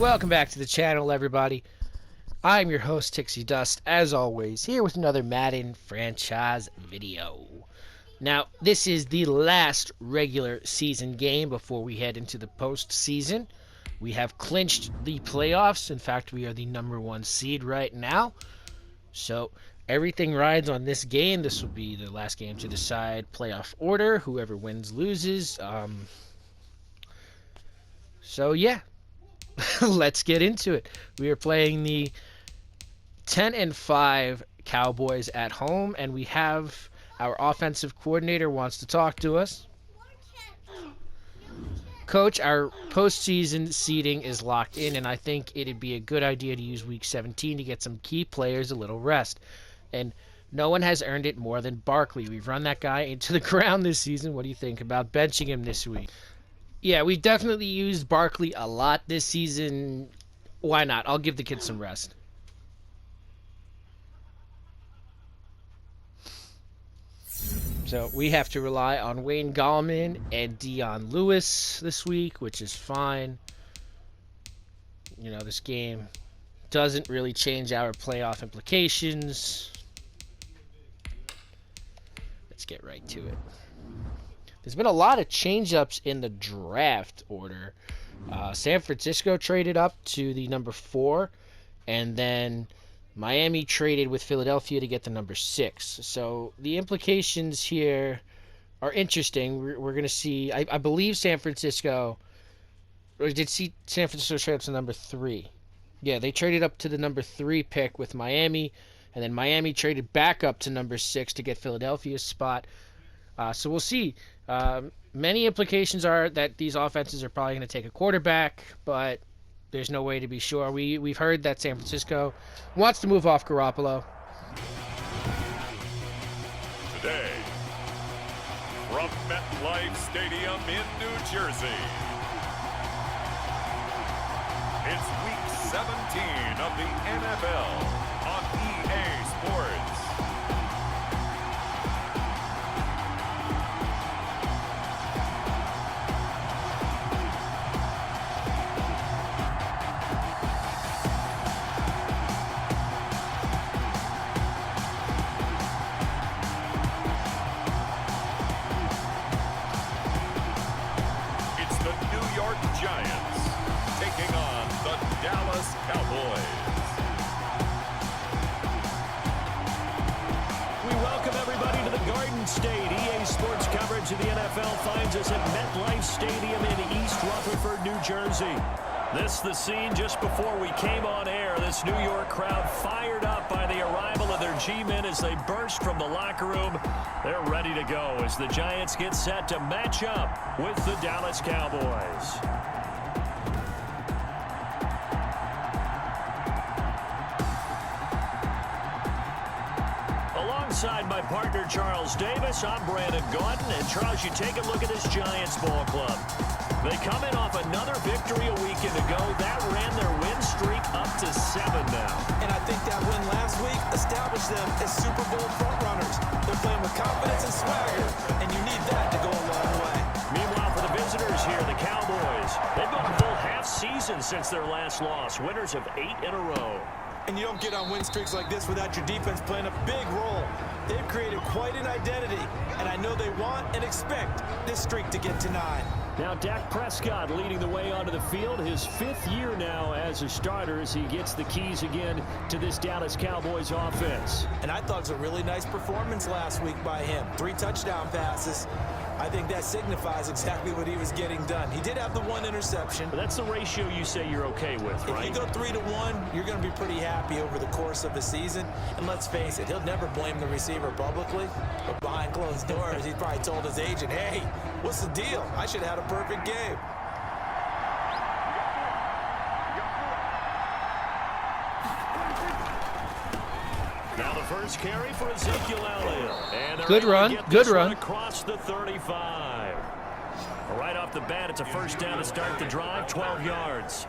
Welcome back to the channel, everybody. I'm your host, Hicksydust, as always, here with another Madden franchise video. Now, this is the last regular season game before we head into the postseason. We have clinched the playoffs. In fact, we are the #1 seed right now. So, everything rides on this game. This will be the last game to decide playoff order. Whoever wins loses. So, yeah. Let's get into it. We are playing the 10-5 Cowboys at home, and we have our offensive coordinator wants to talk to us. Coach, our postseason seeding is locked in, and I think it'd be a good idea to use Week 17 to get some key players a little rest. And no one has earned it more than Barkley. We've run that guy into the ground this season. What do you think about benching him this week? Yeah, we definitely used Barkley a lot this season. Why not? I'll give the kid some rest. So we have to rely on Wayne Gallman and Dion Lewis this week, which is fine. You know, this game doesn't really change our playoff implications. Let's get right to it. There's been a lot of change-ups in the draft order. San Francisco traded up to the #4, and then Miami traded with Philadelphia to get the #6. So the implications here are interesting. We're going to see, I believe San Francisco, or did see San Francisco trade up to #3? Yeah, they traded up to the #3 pick with Miami, and then Miami traded back up to #6 to get Philadelphia's spot. So we'll see. Many implications are that these offenses are probably going to take a quarterback, but there's no way to be sure. We've heard that San Francisco wants to move off Garoppolo. Today, from MetLife Stadium in New Jersey, it's Week 17 of the NFL on EA Sports. Giants taking on the Dallas Cowboys. We welcome everybody to the Garden State. EA Sports coverage of the NFL finds us at MetLife Stadium in East Rutherford, New Jersey. This the scene just before we came on air. This New York crowd fired up by the arrival of their G-men as they burst from the locker room. They're ready to go as the Giants get set to match up with the Dallas Cowboys. Alongside my partner Charles Davis, I'm Brandon Gordon. And Charles, you take a look at this Giants ball club. They come in off another victory a weekend ago. That ran their win streak up to 7 now. And I think that win last week established them as Super Bowl frontrunners. They're playing with confidence and swagger, and you need that to go a long way. Meanwhile, for the visitors here, the Cowboys, they've gone a full half season since their last loss. Winners of 8 in a row. And you don't get on win streaks like this without your defense playing a big role. They've created quite an identity, and I know they want and expect this streak to get to 9. Now Dak Prescott leading the way onto the field, his 5th year now as a starter as he gets the keys again to this Dallas Cowboys offense. And I thought it was a really nice performance last week by him. 3 touchdown passes. I think that signifies exactly what he was getting done. He did have the 1 interception. But that's the ratio you say you're okay with, right? If you go 3-1, you're going to be pretty happy over the course of the season. And let's face it, he'll never blame the receiver publicly. But behind closed doors, he probably told his agent, hey, what's the deal? I should have had a perfect game. Now the first carry for Ezekiel Elliott. And Good run, good run. Across the 35. Right off the bat, it's a first down to start the drive, 12 yards.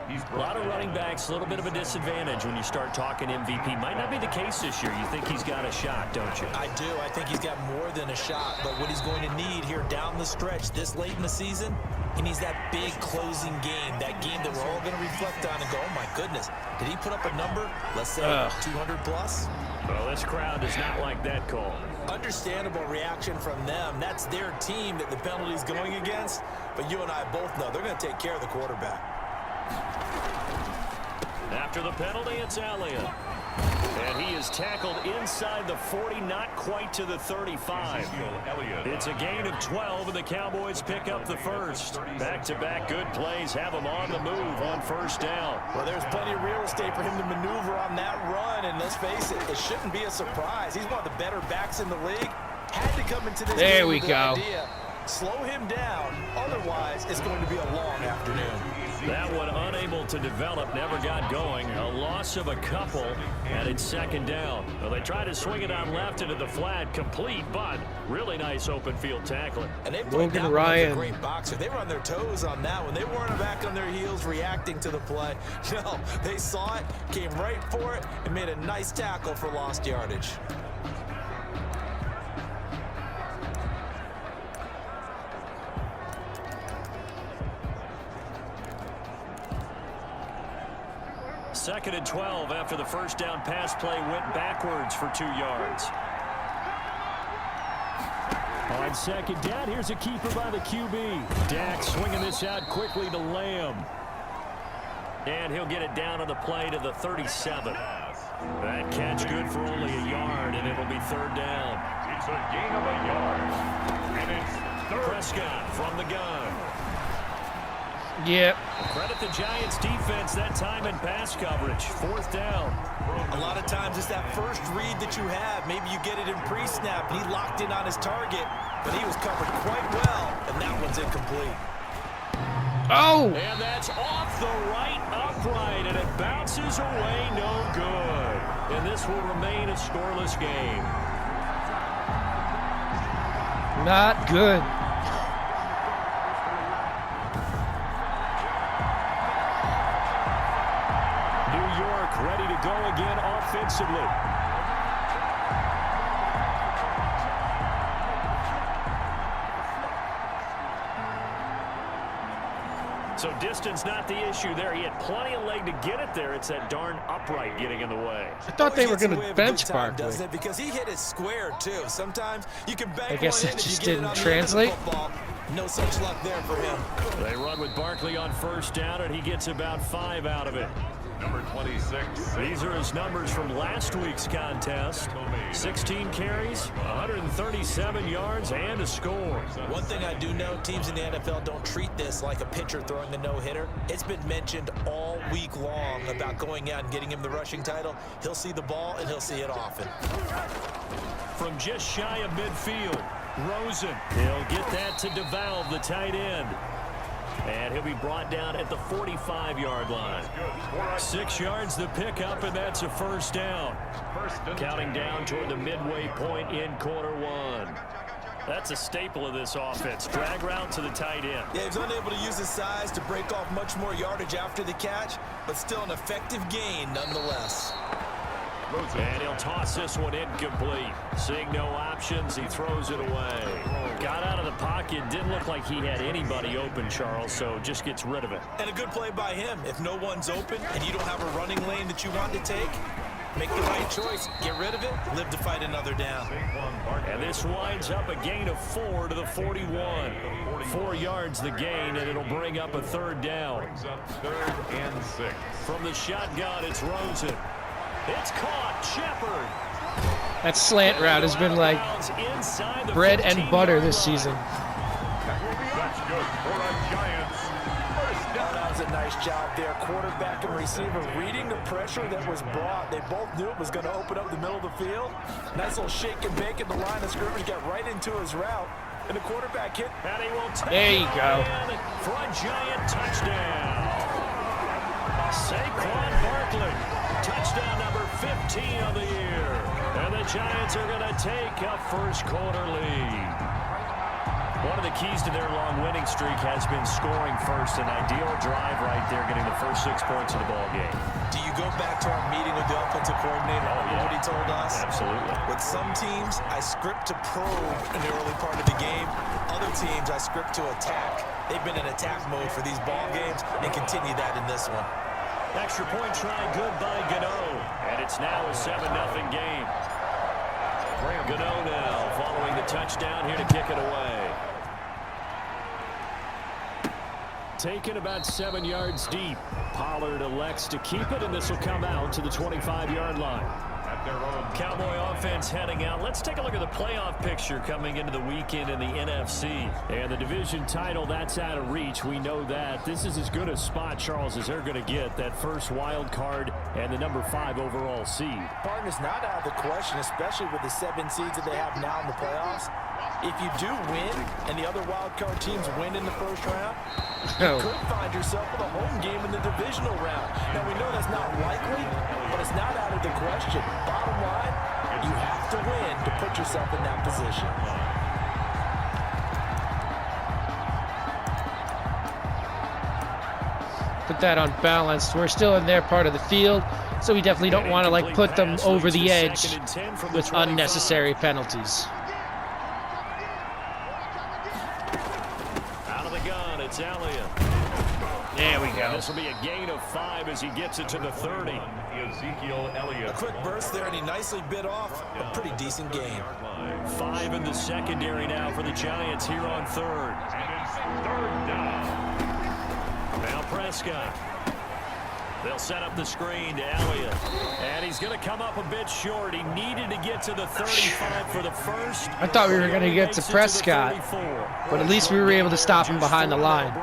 A lot of running backs, a little bit of a disadvantage when you start talking MVP. Might not be the case this year. You think he's got a shot, don't you? I do. I think he's got more than a shot. But what he's going to need here down the stretch this late in the season, he needs that big closing game, that game that we're all going to reflect on and go, oh, my goodness, did he put up a number, let's say 200 plus? Well, this crowd does not like that call. Understandable reaction from them. That's their team that the penalty's going against. But you and I both know they're going to take care of the quarterback. After the penalty, it's Elliott. And he is tackled inside the 40, not quite to the 35. It's a gain of 12, and the Cowboys pick up the first. Back-to-back good plays have them on the move on first down. Well, there's plenty of real estate for him to maneuver on that run, and let's face it, it shouldn't be a surprise. He's one of the better backs in the league. Had to come into this game with the idea. Slow him down, otherwise it's going to be a long afternoon. That one unable to develop, never got going. A loss of a couple, and it's second down. Well, they try to swing it on left into the flat, complete, but really nice open field tackling. And they played that one like a great boxer. They were on their toes on that one. They weren't back on their heels reacting to the play. No, they saw it, came right for it, and made a nice tackle for lost yardage. Second and 12 after the first down pass play went backwards for 2 yards. On second down, here's a keeper by the QB. Dak swinging this out quickly to Lamb. And he'll get it down on the play to the 37. That catch good for only a yard, and it'll be third down. It's a gain of a yard. And it's third. Prescott from the gun. Yep. Credit the Giants defense that time in pass coverage. Fourth down. A lot of times it's that first read that you have. Maybe you get it in pre-snap, and he locked in on his target, but he was covered quite well, and that one's incomplete. Oh! And that's off the right upright, and it bounces away, no good. And this will remain a scoreless game. Not good. Ready to go again offensively. So distance not the issue there. He had plenty of leg to get it there. It's that darn upright getting in the way. I thought they were going to bench Barkley. Doesn't it? Because he hit it square too. Sometimes you can bank I guess one it in just if you get didn't it on translate. The end of the football. No such luck there for him. They run with Barkley on first down, and he gets about 5 out of it. Number 26. These are his numbers from last week's contest. 16 carries, 137 yards, and a score. One thing I do know, teams in the NFL don't treat this like a pitcher throwing a no-hitter. It's been mentioned all week long about going out and getting him the rushing title. He'll see the ball, and he'll see it often. From just shy of midfield, Rosen. He'll get that to devalve the tight end. And he'll be brought down at the 45-yard line. 6 yards the pickup, and that's a first down. Counting down toward the midway point in quarter one. That's a staple of this offense. Drag route to the tight end. Yeah, he's unable to use his size to break off much more yardage after the catch, but still an effective gain nonetheless. And he'll toss this one incomplete. Seeing no options, he throws it away. Got out of the pocket. Didn't look like he had anybody open, Charles, so just gets rid of it. And a good play by him. If no one's open and you don't have a running lane that you want to take, make the right choice. Get rid of it. Live to fight another down. And this winds up a gain of 4 to the 41. 4 yards the gain, and it'll bring up a third down. Third and 6. From the shotgun, it's Rosen. It's caught. Shepard. That slant route has been like bread and butter this season. That's good for the Giants. First down. That was a nice job there. Quarterback and receiver reading the pressure that was brought. They both knew it was going to open up the middle of the field. Nice little shake and bake at the line of scrimmage. Got right into his route. And the quarterback hit. And he will take there you go. For a Giant touchdown. Saquon Barkley. Touchdown number 15 of the year. And the Giants are going to take a first quarter lead. One of the keys to their long winning streak has been scoring first. An ideal drive right there, getting the first 6 points of the ball game. Do you go back to our meeting with the offensive coordinator? Oh, yeah. What he told us? Absolutely. With some teams, I script to probe in the early part of the game. Other teams, I script to attack. They've been in attack mode for these ball games and continue that in this one. Extra point try, good by Gano. And it's now a 7-0 game. Gano now following the touchdown here to kick it away. Taken about 7 yards deep. Pollard elects to keep it, and this will come out to the 25-yard line. Cowboy offense heading out. Let's take a look at the playoff picture coming into the weekend in the NFC. And the division title, that's out of reach. We know that. This is as good a spot, Charles, as they're going to get. That first wild card and the number 5 overall seed. Partner's not out of the question, especially with the 7 seeds that they have now in the playoffs. If you do win and the other wild card teams win in the first round, you could find yourself with a home game in the divisional round. Now, we know that's not likely, but it's not out of the question. Bottom line, you have to win to put yourself in that position. Put that unbalanced. We're still in their part of the field, so we definitely don't want to like put them over the edge with unnecessary penalties. Out of the gun, it's Elliott. There we go. This will be a gain of 5 as he gets it to the 30. Ezekiel Elliott. A quick burst there, and he nicely bit off a pretty decent game. 5 in the secondary now for the Giants here on third. And it's 3rd down. Now Prescott. They'll set up the screen to Elliott. And he's going to come up a bit short. He needed to get to the 35 for the first. I thought we were going to get to Prescott, but at least we were able to stop him behind the line.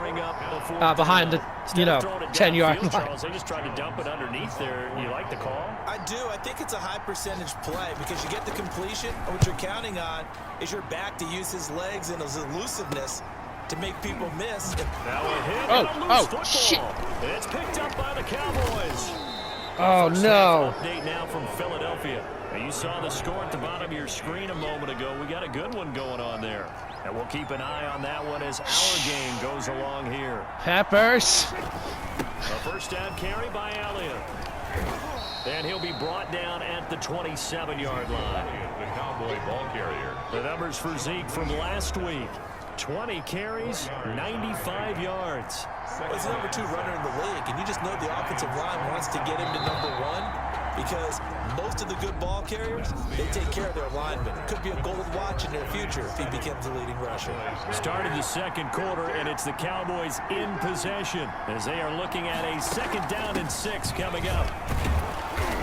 Behind the, 10-yard line. Charles, they just tried to dump it underneath there. You like the call? I do. I think it's a high percentage play because you get the completion, and what you're counting on is your back to use his legs and his elusiveness to make people miss. Now a hit Oh, and a loose oh, football. shit. It's picked up by the Cowboys. Oh, no. Update now from Philadelphia. Now, you saw the score at the bottom of your screen a moment ago. We got a good one going on there. And we'll keep an eye on that one as our game goes along here. Peppers. A first down carry by Elliott. And he'll be brought down at the 27-yard line. The Cowboy ball carrier. The numbers for Zeke from last week. 20 carries, 95 yards. Well, he's the number 2 runner in the league, and you just know the offensive line wants to get him to number 1 because most of the good ball carriers, they take care of their linemen. Could be a gold watch in their future if he becomes a leading rusher. Started the second quarter, and it's the Cowboys in possession as they are looking at a 2nd down and 6 coming up.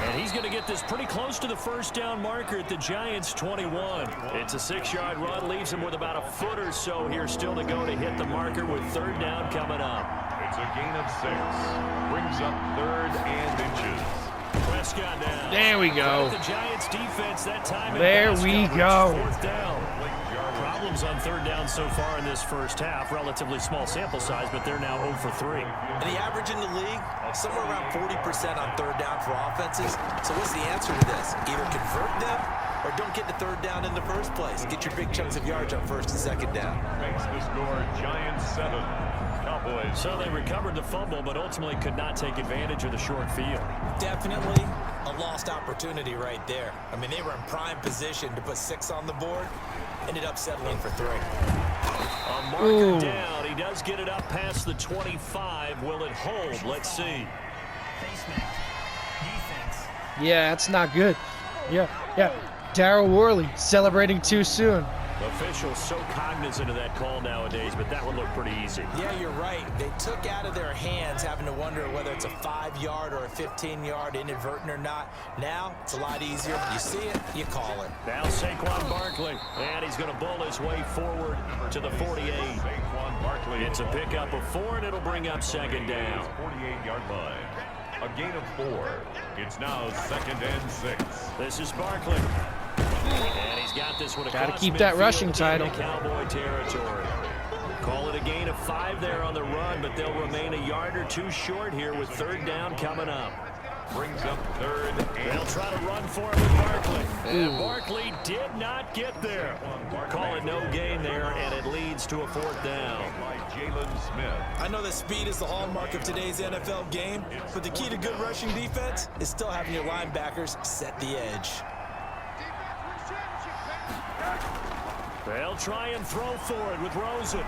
And he's going to get this pretty close to the first down marker at the Giants' 21. It's a 6-yard run, leaves him with about a foot or so here still to go to hit the marker with 3rd down coming up. It's a gain of 6. Brings up 3rd and inches. Prescott now. There we go. The Giants defense that time. There we go. 4th down. Problems on 3rd down so far in this first half. Relatively small sample size, but they're now 0 for 3. And the average in the league, somewhere around 40% on 3rd down for offenses. So what's the answer to this? Either convert them or don't get the 3rd down in the first place. Get your big chunks of yards on 1st and 2nd down. Makes the score Giants 7. Cowboys. So they recovered the fumble, but ultimately could not take advantage of the short field. Definitely a lost opportunity right there. I mean, they were in prime position to put 6 on the board. Ended up settling for 3. A marker down. He does get it up past the 25. Will it hold? Let's see. Yeah, that's not good. Yeah. Darryl Worley celebrating too soon. Officials so cognizant of that call nowadays, but that would look pretty easy. Yeah, you're right. They took out of their hands having to wonder whether it's a 5-yard or a 15-yard inadvertent or not. Now, it's a lot easier. You see it, you call it. Now Saquon Barkley, and he's going to bull his way forward to the 48. Saquon Barkley. It's a pickup of 4, and it'll bring up 2nd down. 48-yard line. A gain of 4. It's now 2nd and 6. This is Barkley. And he's got this one across. Gotta keep that rushing title. Cowboy territory. Call it a gain of 5 there on the run, but they'll remain a yard or 2 short here with 3rd down coming up. brings up third and They'll try to run for it with Barkley. And Barkley did not get there. Call it no gain there, and it leads to a 4th down. by Jalen Smith. I know that speed is the hallmark of today's NFL game, but the key to good rushing defense is still having your linebackers set the edge. They'll try and throw for it with Rosen.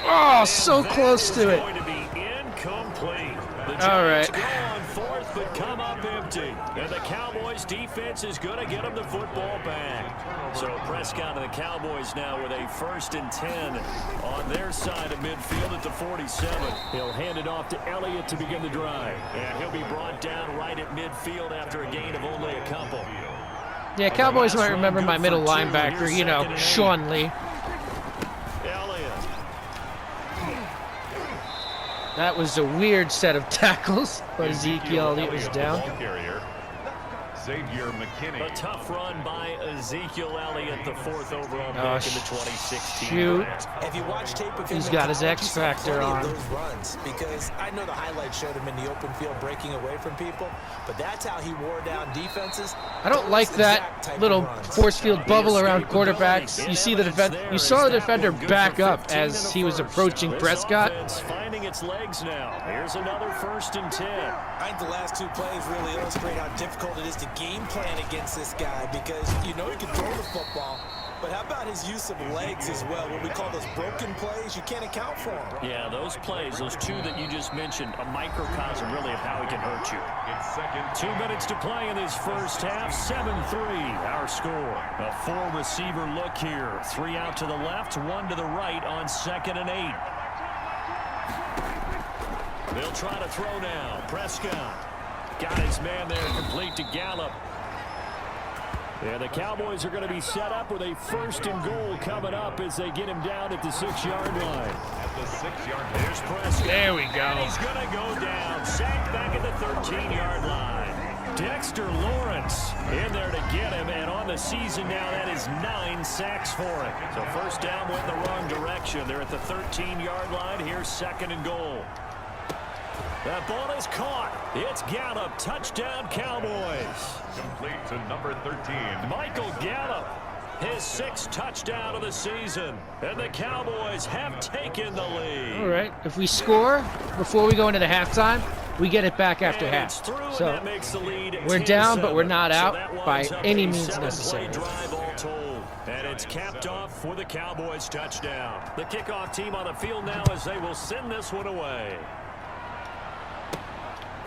Oh, so close to it. Going to be incomplete. The All Giants right. go on 4th, but come up empty. And the Cowboys defense is going to get them the football back. So Prescott and the Cowboys now with a 1st and 10 on their side of midfield at the 47. He'll hand it off to Elliott to begin the drive. And he'll be brought down right at midfield after a gain of only a couple. Yeah, Cowboys might remember my middle linebacker, you know, Sean Lee. Elliott. That was a weird set of tackles, but Ezekiel Elliott was down. Xavier McKinney. A tough run by Ezekiel Elliott, the 4th overall pick in the 2016 shoot. draft. If you watch tape of him, He's got his X factor on. those runs, because I know the highlights showed him in the open field breaking away from people, but that's how he wore down defenses. I don't like that little force field bubble around quarterbacks. You see the you saw the defender back up as he was approaching Prescott. Finding its legs now. Here's another 1st and 10. I think the last 2 plays really illustrate how difficult it is to game plan against this guy, because you know he can throw the football, but how about his use of legs as well? What we call those broken plays, you can't account for them. Yeah, those plays, those 2 that you just mentioned, a microcosm really of how he can hurt you. It's 2nd. 2 minutes to play in this first half. 7-3 our score. A 4-receiver look here. 3 out to the left, 1 to the right on 2nd and 8. They'll try to throw now. Prescott got his man there, complete to Gallup. And the Cowboys are going to be set up with a 1st and goal coming up as they get him down at the 6-yard line. At the 6-yard line. There's Prescott. There we go. And he's going to go down. Sacked back at the 13-yard line. Dexter Lawrence in there to get him. And on the season now, that is 9 sacks for him. So 1st down went in the wrong direction. They're at the 13-yard line. Here's 2nd and goal. That ball is caught. It's Gallup. Touchdown, Cowboys. Complete to number 13. Michael Gallup, his 6th touchdown of the season. And the Cowboys have taken the lead. All right, if we score before we go into the halftime, we get it back after And half. it's through, and So that makes the lead we're down, but we're 10-7. not So out that by winds up any a means 7-play necessary. drive all told. And it's capped off for the Cowboys touchdown. The kickoff team on the field now as they will send this one away.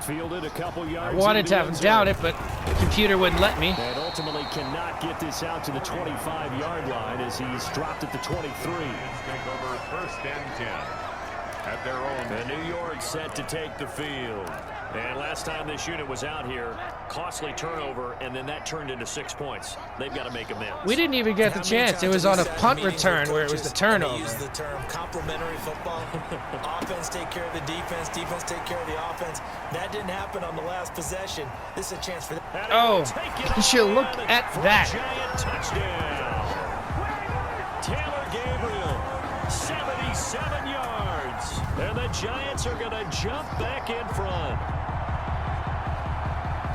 Fielded a couple yards. I wanted to have him down it, but the computer wouldn't let me. And ultimately cannot get this out to the 25-yard line as he's dropped at the 23. Take over 1st and 10. At their own. And New York set to take the field. And last time this unit was out here, costly turnover, and then that turned into 6 points. They've got to make amends. We didn't even get the chance. It was on a punt return where it was the turnover. Use the term complementary football. Offense take care of the defense. Defense take care of the offense. That didn't happen on the last possession. This is a chance for them. Oh, you should look at that. Giant touchdown. Taylor Gabriel, 77 yards. And the Giants are going to jump back in front.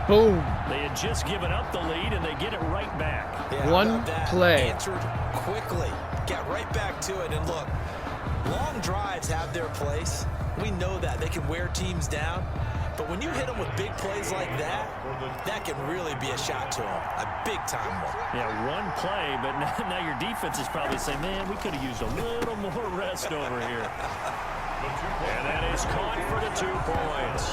Boom. They had just given up the lead, and they get it right back. Yeah, One play. Answered quickly. Got right back to it. And look, long drives have their place. We know that. They can wear teams down. But when you hit them with big plays like that, that can really be a shot to them. A big-time one. Yeah, one play, but now your defense is probably saying, man, we could have used a little more rest over here. And that is caught for the 2 points.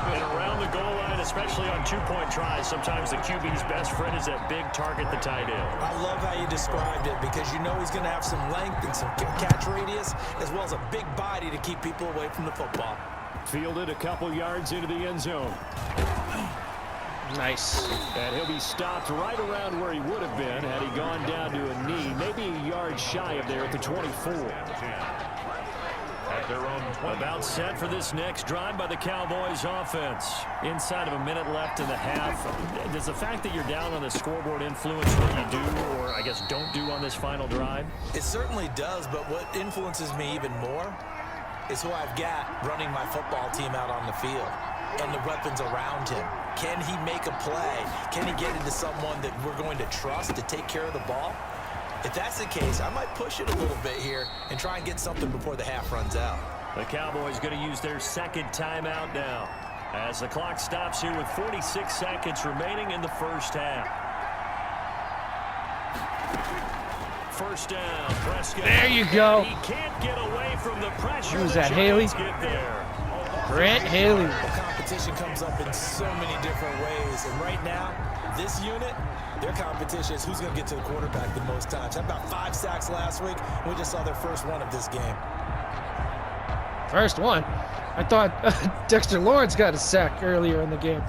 And around the goal line, especially on 2-point tries, sometimes the QB's best friend is that big target, the tight end. I love how you described it, because you know he's going to have some length and some catch radius, as well as a big body to keep people away from the football. Fielded a couple yards into the end zone. Nice. And he'll be stopped right around where he would have been had he gone down to a knee, maybe a yard shy of there at the 24. At their own 20. About set for this next drive by the Cowboys offense. Inside of a minute left in the half. Does the fact that you're down on the scoreboard influence what you do, or I guess don't do on this final drive? It certainly does, but what influences me even more is who I've got running my football team out on the field. and the weapons around him. Can he make a play? Can he get into someone that we're going to trust to take care of the ball? If that's the case, I might push it a little bit here and try and get something before the half runs out. The Cowboys going to use their second timeout now as the clock stops here with 46 seconds remaining in the first half. First down, Prescott. There you go. He can't get away from the pressure. Who's The that, Haley? Giants get there. Grant Haley. The competition comes up in so many different ways, and right now, this unit, their competition is who's going to get to the quarterback the most times. Had about 5 sacks last week. We just saw their first one of this game. First one? I thought Dexter Lawrence got a sack earlier in the game.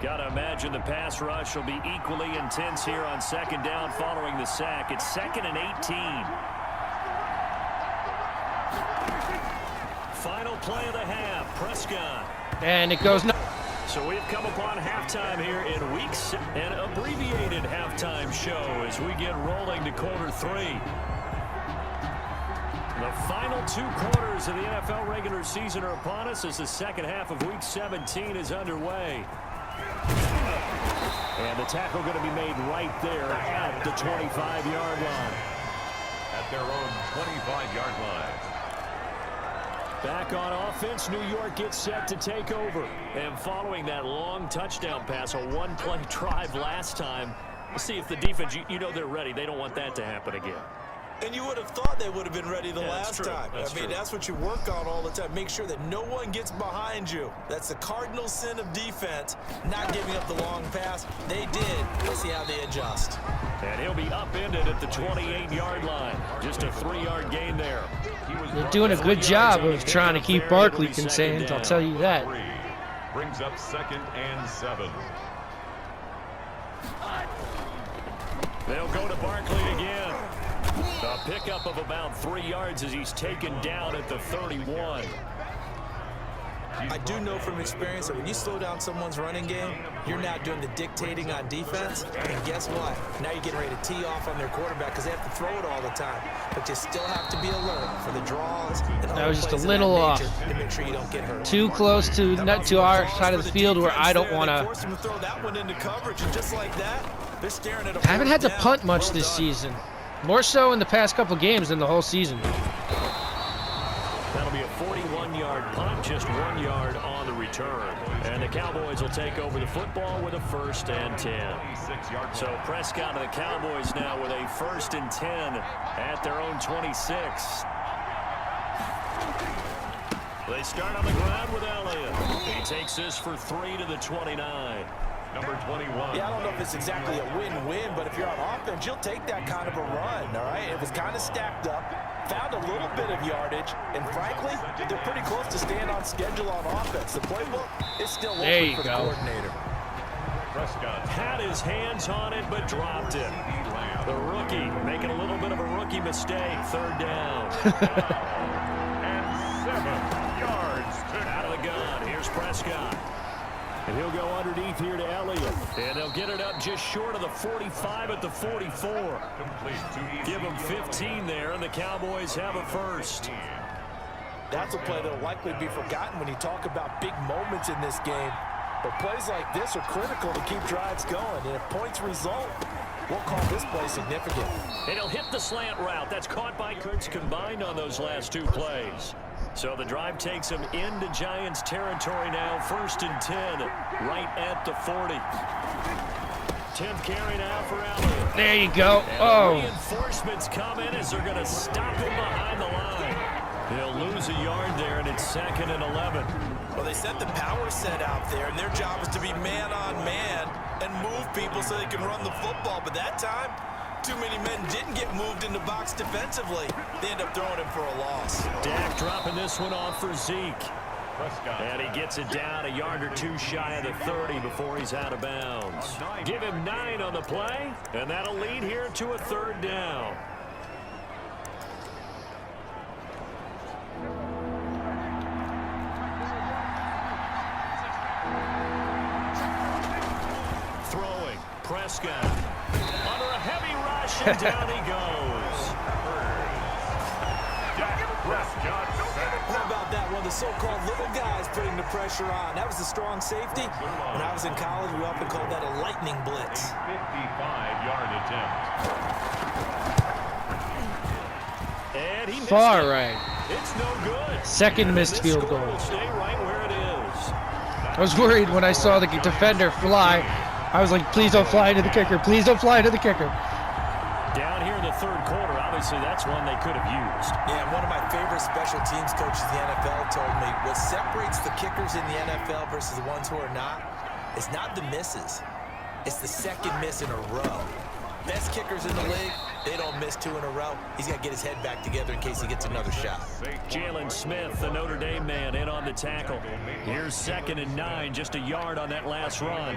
Gotta imagine the pass rush will be equally intense here on second down following the sack. It's 2nd and 18. Final play of the half, Prescott. And it goes no. So we've come upon halftime here in week 6, an abbreviated halftime show as we get rolling to quarter 3. The final 2 quarters of the NFL regular season are upon us as the second half of week 17 is underway. And the tackle going to be made right there at the 25-yard line. At their own 25-yard line. Back on offense, New York gets set to take over. And following that long touchdown pass, a one-play drive last time, let's see if the defense, you know they're ready. They don't want that to happen again. And you would have thought they would have been ready the last true. time. That's true. That's what you work on all the time. Make sure that no one gets behind you. That's the cardinal sin of defense, not giving up the long pass. They did. Let's see how they adjust. And he'll be upended at the 28-yard line. Just a 3-yard gain there. They're doing a good job of trying to keep Barkley contained, I'll tell you that. Brings up 2nd and 7. They'll go to Barkley again. A pickup of about 3 yards as he's taken down at the 31. I do know from experience that when you slow down someone's running game, you're not doing the dictating on defense. And guess what? Now you're getting ready to tee off on their quarterback because they have to throw it all the time. But you still have to be alert for the draws. And That was just a little off. To make sure you don't get hurt. Too close to our side of the field where I don't want to. Force them to throw that one into coverage, and just like that, they're staring at a Haven't had to fourth punt down. much Well this done. season. More so in the past couple games than the whole season. That'll be a 41-yard punt, just 1 yard on the return. And the Cowboys will take over the football with a 1st and 10. So Prescott and the Cowboys now with a 1st and 10 at their own 26. They start on the ground with Elliott. He takes this for 3 to the 29. Number 21. Yeah, I don't know if it's exactly a win-win, but if you're on offense, you'll take that kind of a run, all right? It was kind of stacked up, found a little bit of yardage, and frankly, they're pretty close to staying on schedule on offense. The playbook is still open for the coordinator. Prescott Had his hands on it, but dropped it. The rookie making a little bit of a rookie mistake. 3rd down. and 7 yards to Out of the gun. Here's Prescott. And he'll go underneath here to Elliott. And they'll get it up just short of the 45 at the 44. complete. Give them 15 there, and the Cowboys have a 1st. That's a play that will likely be forgotten when you talk about big moments in this game. But plays like this are critical to keep drives going. And if points result, we'll call this play significant. And he'll hit the slant route. That's caught by Kurtz combined on those last 2 plays. So the drive takes him into Giants territory now. 1st and 10, right at the 40. 10th carry now for Elliott. There you go. And Oh. reinforcements come in as they're going to stop him behind the line. He'll lose a yard there, and it's 2nd and 11. Well, they set the power set out there, and their job is to be man-on-man and move people so they can run the football. But that time, too many men didn't get moved in the box defensively. They end up throwing him for a loss. Dak dropping this one off for Zeke. Prescott. And he gets it down a yard or 2 shy of the 30 before he's out of bounds. Give him 9 on the play, and that'll lead here to a 3rd down. Throwing, Prescott. Under a heavy rush, and down he goes. Prescott. How about that one? The so-called little guys putting the pressure on. That was the strong safety. When I was in college, we often called that a lightning blitz. 55-yard attempt. And he Far right. It's no good. Second missed This field score goal. will stay right where it is. I was worried when I saw the defender fly. I was like, please don't fly into the kicker. Please don't fly into the kicker. Down here in the third quarter, obviously that's one they could have used. Yeah, one of my favorite special teams coaches in the NFL told me what separates the kickers in the NFL versus the ones who are not is not the misses. It's the second miss in a row. Best kickers in the league, they don't miss 2 in a row. He's got to get his head back together in case he gets another shot. Jalen Smith, the Notre Dame man, in on the tackle. Here's 2nd and 9, just a yard on that last run.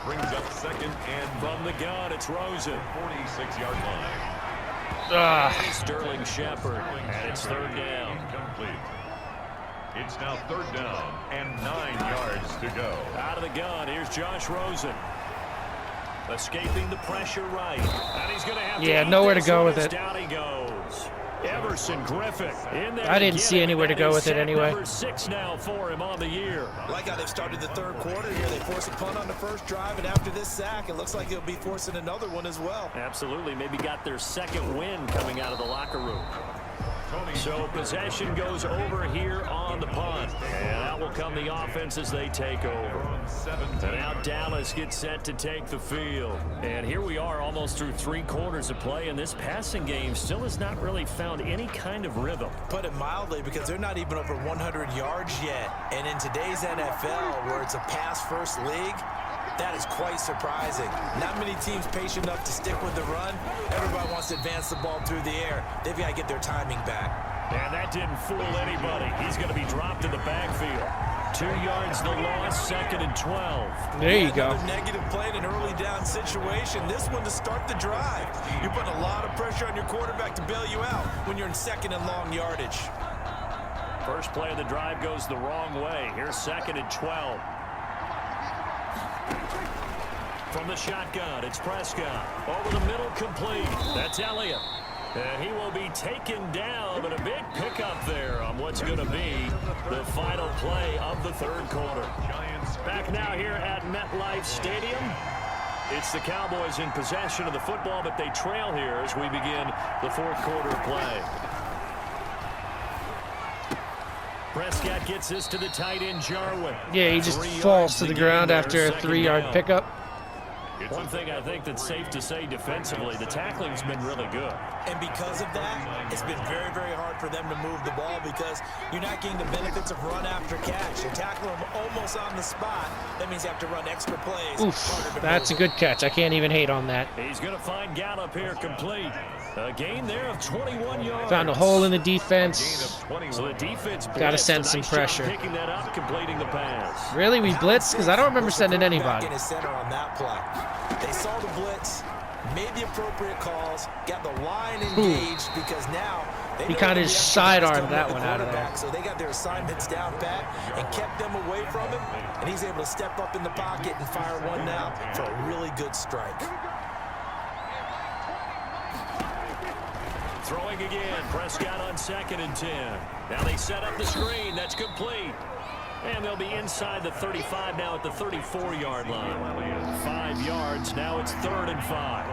Brings up 2nd and From the gun, it's Rosen. 46-yard line. Sterling Shepard, and it's 3rd down. Incomplete. It's now 3rd down and 9 yards to go. Out of the gun, here's Josh Rosen. Escaping the pressure right. And he's going to have to nowhere to go with it. Down he goes. Everson Griffith in there. I didn't see anywhere to go with it anyway. Number 6 now for him on the year. Like how they've started the third quarter here. They force a punt on the first drive, and after this sack, it looks like they'll be forcing another one as well. Absolutely. Maybe got their 2nd win coming out of the locker room. So possession goes over here on the punt. And out will come the offense as they take over. And now Dallas gets set to take the field. And here we are almost through 3 quarters of play. And this passing game still has not really found any kind of rhythm. Put it mildly, because they're not even over 100 yards yet. And in today's NFL, where it's a pass-first league, that is quite surprising. Not many teams patient enough to stick with the run. Everybody wants to advance the ball through the air. They've got to get their timing back. And that didn't fool anybody. He's going to be dropped in the backfield. 2 yards the loss, 2nd and 12. There you go. Another negative play in an early down situation. This one to start the drive. You're putting a lot of pressure on your quarterback to bail you out when you're in 2nd and long yardage. First play of the drive goes the wrong way. Here's 2nd and 12. From the shotgun, it's Prescott. Over the middle, complete. That's Elliott. And he will be taken down, but a big pickup there on what's going to be the final play of the third quarter. Back now here at MetLife Stadium. It's the Cowboys in possession of the football, but they trail here as we begin the fourth quarter of play. Prescott gets this to the tight end, Jarwin. Yeah, he just falls to the ground after a 3-yard pickup. One thing I think that's safe to say defensively, the tackling's been really good. And because of that, it's been very, very hard for them to move the ball because you're not getting the benefits of run after catch. You tackle them almost on the spot. That means you have to run extra plays. Oof, that's a good catch. I can't even hate on that. He's going to find Gallup here complete. A gain there of 21 yards. Found a hole in the defense. So the defense got to send some pressure. Picking that up, completing the pass. Really? We blitzed? Because I don't remember sending anybody. In his center on that play. They saw the blitz, made the appropriate calls, got the line engaged because now he kind of sidearmed that one out of there. So they got their assignments down pat and kept them away from him, and he's able to step up in the pocket and fire one now for a really good strike. Throwing again, Prescott on 2nd and 10. Now they set up the screen, that's complete. And they'll be inside the 35 now at the 34-yard line. 5 yards, now it's 3rd and 5.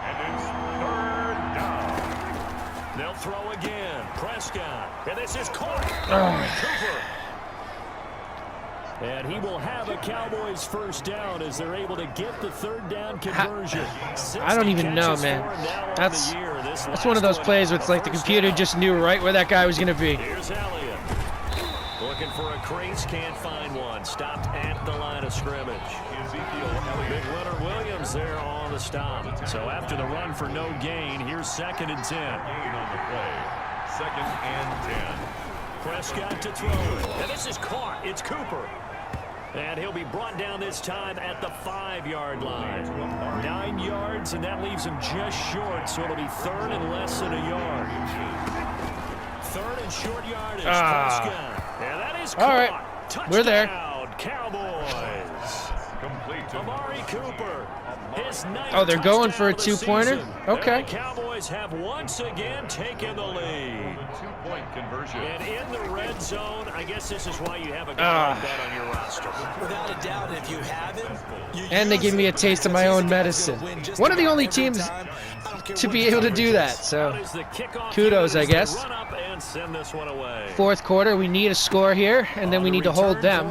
And it's 3rd down. They'll throw again, Prescott. And this is caught by Cooper. And he will have a Cowboys first down as they're able to get the 3rd down conversion. I don't even know, man. That's one of those plays where it's like the computer just knew right where that guy was going to be. Here's Elliott. Looking for a crease, can't find one. Stopped at the line of scrimmage. Ezekiel, Big Leonard Williams there on the stop. So after the run for no gain, here's 2nd and 10. Gain on the play. 2nd and 10. Prescott to throw it. And this is caught. It's Cooper. And he'll be brought down this time at the 5-yard line. 9 yards, and that leaves him just short, so it'll be 3rd and less than a yard. 3rd and short yardage, Prescott. And that is caught. All right, Touchdown, we're there. Cowboys. Complete to Amari Cooper. His 9th Oh, they're going for a touchdown of the two-pointer? season. Okay. And the Cowboys have once again taken the lead. 2-point conversion. And in the red zone, I guess this is why you have a guy like that on your roster. Without a doubt, if you have him, And they give me a taste of my own medicine. One of the only teams to be able to do that. So, kudos, I guess. Fourth quarter, we need a score here, and then we need to hold them.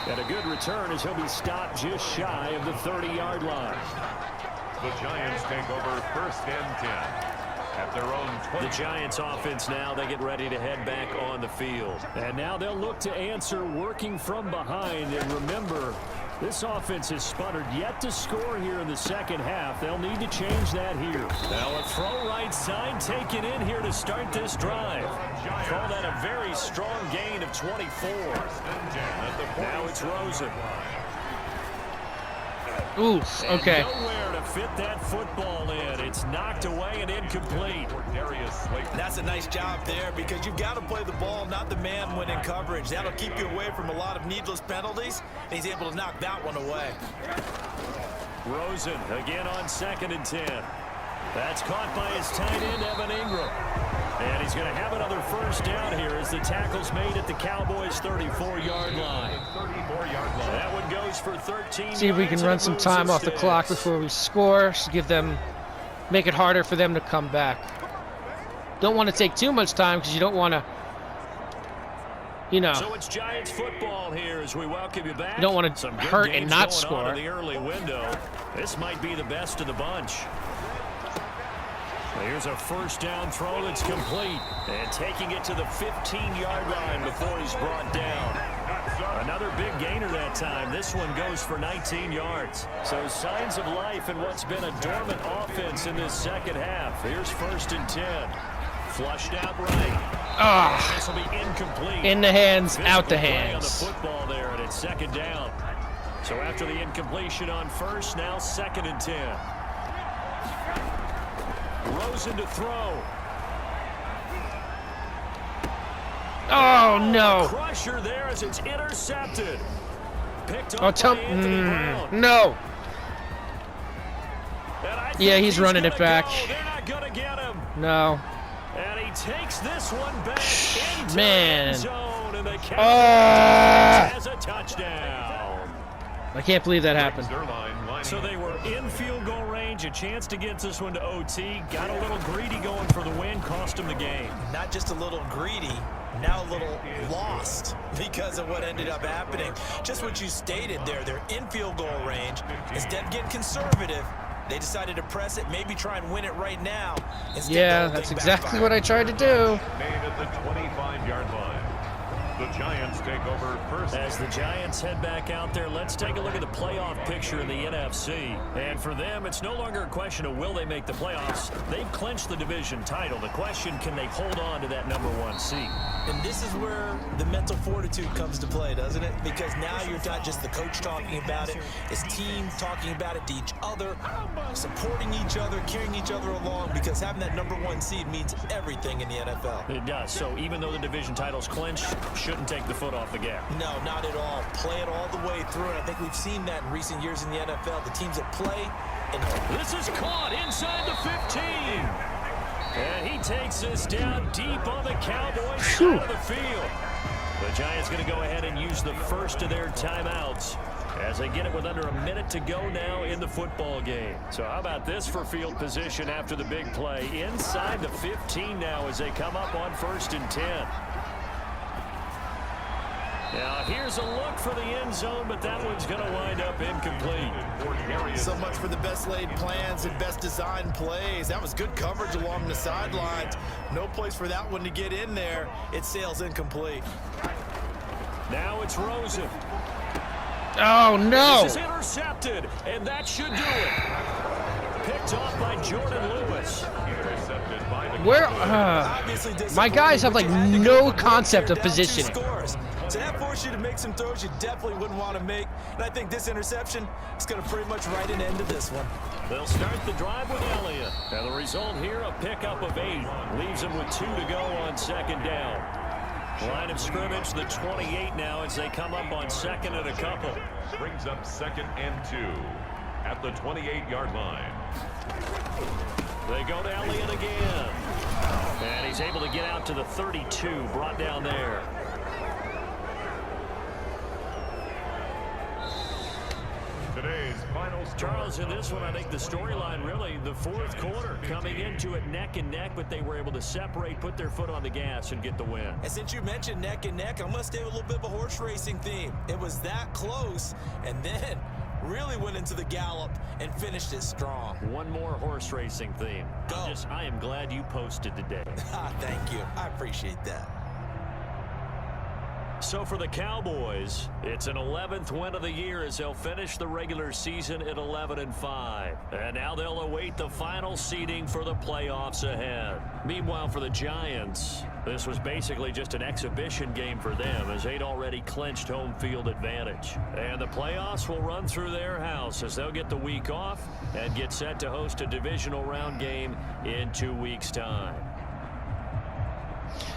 And a good return as he'll be stopped just shy of the 30-yard line. The Giants take over 1st and 10 at their own 20. The Giants offense now, they get ready to head back on the field. And now they'll look to answer working from behind. And remember, this offense has sputtered yet to score here in the second half. They'll need to change that here. Now a throw right side taken in here to start this drive. Call that a very strong gain of 24. Now it's Rosen. Ooh, okay. And nowhere to fit that football in. It's knocked away and incomplete. That's a nice job there because you've got to play the ball, not the man when in coverage. That'll keep you away from a lot of needless penalties. And he's able to knock that one away. Rosen again on 2nd and 10. That's caught by his tight end, Evan Ingram. And he's going to have another first down here as the tackle's made at the Cowboys' 34-yard line. That one goes for 13. See if we can run some time off the clock before we score. So make it harder for them to come back. Don't want to take too much time because you don't want to, So it's Giants football here as we welcome you back. You don't want to hurt and not score. In the early window. This might be the best of the bunch. Here's a first down throw that's complete. And taking it to the 15-yard line before he's brought down. Another big gainer that time. This one goes for 19 yards. So signs of life in what's been a dormant offense in this second half. Here's 1st and 10. Flushed out right. This will be incomplete. In the hands, Physical out the play hands. on the football there, and it's 2nd down. So after the incompletion on 1st, now 2nd and 10. Rosen to throw. Oh, no. Crusher there as it's intercepted. Picked up by Anthony Brown. No. Yeah, he's running it back. They're not going to get him. No. And he takes this one back into the Man. end zone, and the Cowboys has a touchdown. I can't believe that happened. So they were in field goal range, a chance to get this one to OT. Got a little greedy going for the win, cost him the game. Not just a little greedy, now a little lost because of what ended up happening. Just what you stated there, they're in field goal range. Instead of getting conservative, they decided to press it, maybe try and win it right now. Yeah, that's exactly what I tried to do. Made at the 25-yard line. The Giants take over 1st. As the Giants head back out there, let's take a look at the playoff picture in the NFC. And for them, it's no longer a question of will they make the playoffs. They've clinched the division title. The question, can they hold on to that #1 seed? And this is where the mental fortitude comes to play, doesn't it? Because now you're not just the coach talking about it, it's team talking about it to each other, supporting each other, carrying each other along, because having that #1 seed means everything in the NFL. It does. So even though the division title's clinched, shouldn't take the foot off the gas. No, not at all. Play it all the way through, and I think we've seen that in recent years in the NFL. The teams that play, and this is caught inside the 15. And he takes this down deep on the Cowboys side of the field. The Giants going to go ahead and use the first of their timeouts as they get it with under a minute to go now in the football game. So how about this for field position after the big play? Inside the 15 now as they come up on 1st and 10. Now here's a look for the end zone, but that one's going to wind up incomplete. so much for the best laid plans and best designed plays. That was good coverage along the sidelines. No place for that one to get in there. It sails incomplete. Now it's Rosen. Oh, no. This is intercepted, and that should do it. Picked off by Jordan Lewis. Where? My guys have, like, no concept of positioning. So that forced you to make some throws you definitely wouldn't want to make. And I think this interception is going to pretty much write an end to this one. They'll start the drive with Elliott. And the result here, a pickup of 8. Leaves them with 2 to go on 2nd down. Line of scrimmage, the 28 now as they come up on 2nd and a couple. Brings up 2nd and 2 at the 28-yard line. They go to Elliott again. He's able to get out to the 32, brought down there. Today's final score. Charles, in this one, I think the storyline really, the fourth quarter, coming into it neck and neck, but they were able to separate, put their foot on the gas, and get the win. And since you mentioned neck and neck, I'm going to stay with a little bit of a horse racing theme. It was that close, and then really went into the Gallup and finished it strong. One more horse racing theme. Go. I am glad you posted today. Thank you. I appreciate that. So for the Cowboys, it's an 11th win of the year as they'll finish the regular season at 11-5. And now they'll await the final seeding for the playoffs ahead. Meanwhile, for the Giants, this was basically just an exhibition game for them as they'd already clinched home field advantage. And the playoffs will run through their house as they'll get the week off and get set to host a divisional round game in 2 weeks' time.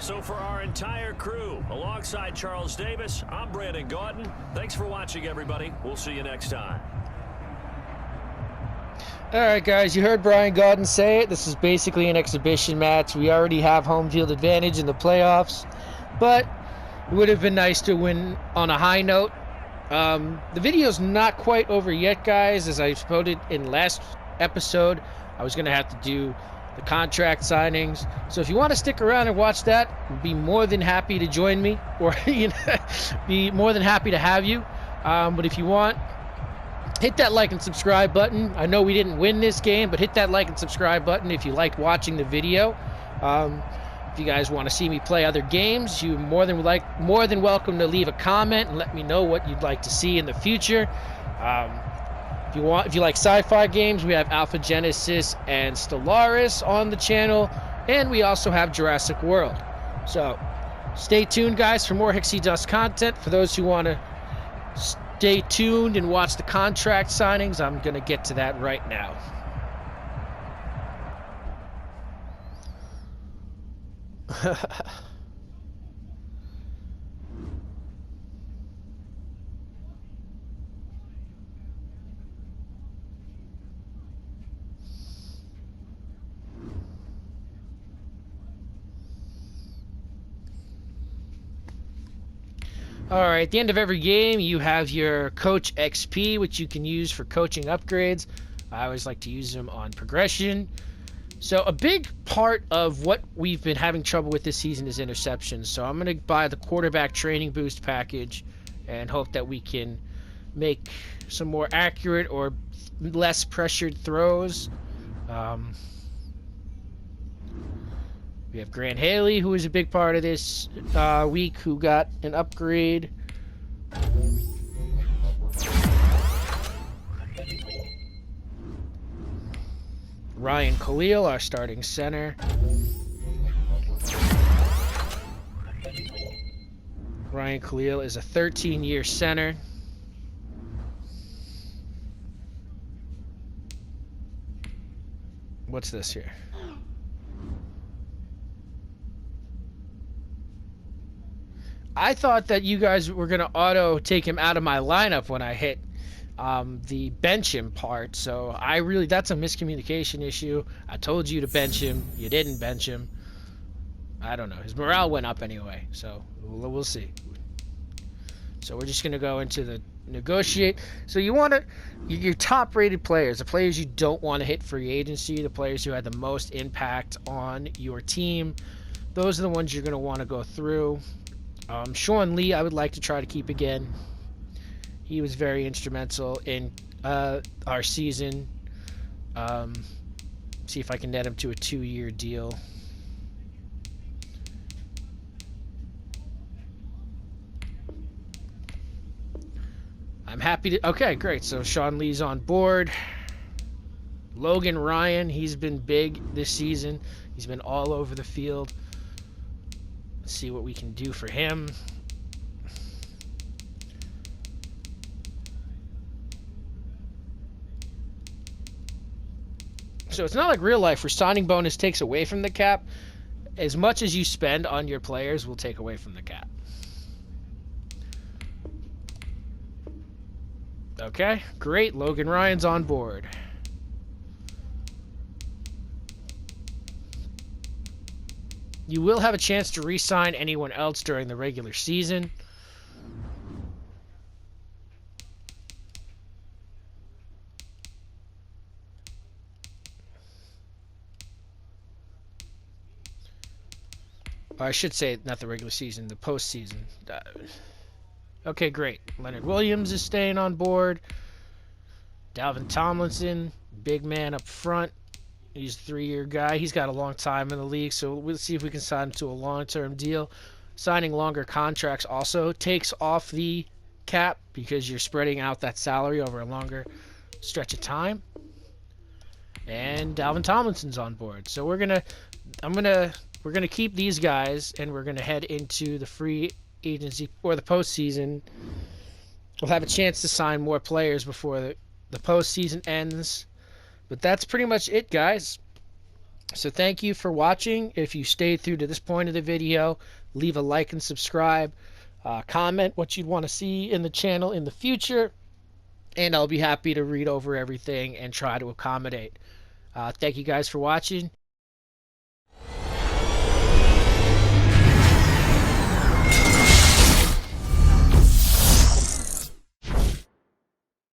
So for our entire crew, alongside Charles Davis, I'm Brandon Gaudin. Thanks for watching, everybody. We'll see you next time. All right, guys, you heard Brian Gaudin say it. This is basically an exhibition match. We already have home field advantage in the playoffs, but it would have been nice to win on a high note. The video's not quite over yet, guys. As I quoted in last episode, I was going to have to do the contract signings. So if you want to stick around and watch that, I'd be more than happy to join me, or be more than happy to have you. But if you want, hit that like and subscribe button. I know we didn't win this game, but hit that like and subscribe button if you liked watching the video. If you guys want to see me play other games, you're more than welcome to leave a comment and let me know what you'd like to see in the future. If you like sci-fi games, we have Alpha Genesis and Stellaris on the channel, and we also have Jurassic World. So stay tuned, guys, for more Hicksydust content. For those who want to stay tuned and watch the contract signings, I'm going to get to that right now. All right, at the end of every game, you have your Coach XP, which you can use for coaching upgrades. I always like to use them on progression. So a big part of what we've been having trouble with this season is interceptions. So I'm going to buy the quarterback training boost package and hope that we can make some more accurate or less pressured throws. We have Grant Haley, who is a big part of this week, who got an upgrade. Ryan Khalil, our starting center. Ryan Khalil is a 13-year center. What's this here? I thought that you guys were going to auto take him out of my lineup when I hit the bench him part. So that's a miscommunication issue. I told you to bench him. You didn't bench him. I don't know. His morale went up anyway. So we'll see. So we're just going to go into the negotiate. So you want your top rated players, the players you don't want to hit free agency, the players who had the most impact on your team. Those are the ones you're going to want to go through. Sean Lee, I would like to try to keep again. He was very instrumental in our season. See if I can net him to a 2-year deal. I'm happy to... Okay, great. So Sean Lee's on board. Logan Ryan, he's been big this season. He's been all over the field. See what we can do for him. So it's not like real life where signing bonus takes away from the cap. As much as you spend on your players will take away from the cap. Okay, great. Logan Ryan's on board. You will have a chance to re-sign anyone else during the regular season. Or I should say not the regular season, the postseason. Okay, great. Leonard Williams is staying on board. Dalvin Tomlinson, big man up front. He's a 3-year guy. He's got a long time in the league, so we'll see if we can sign him to a long-term deal. Signing longer contracts also takes off the cap because you're spreading out that salary over a longer stretch of time. And Dalvin Tomlinson's on board. So we're gonna keep these guys, and we're gonna head into the free agency or the postseason. We'll have a chance to sign more players before the postseason ends. But that's pretty much it, guys. So thank you for watching. If you stayed through to this point of the video, leave a like and subscribe. Comment what you'd want to see in the channel in the future. And I'll be happy to read over everything and try to accommodate. Thank you guys for watching.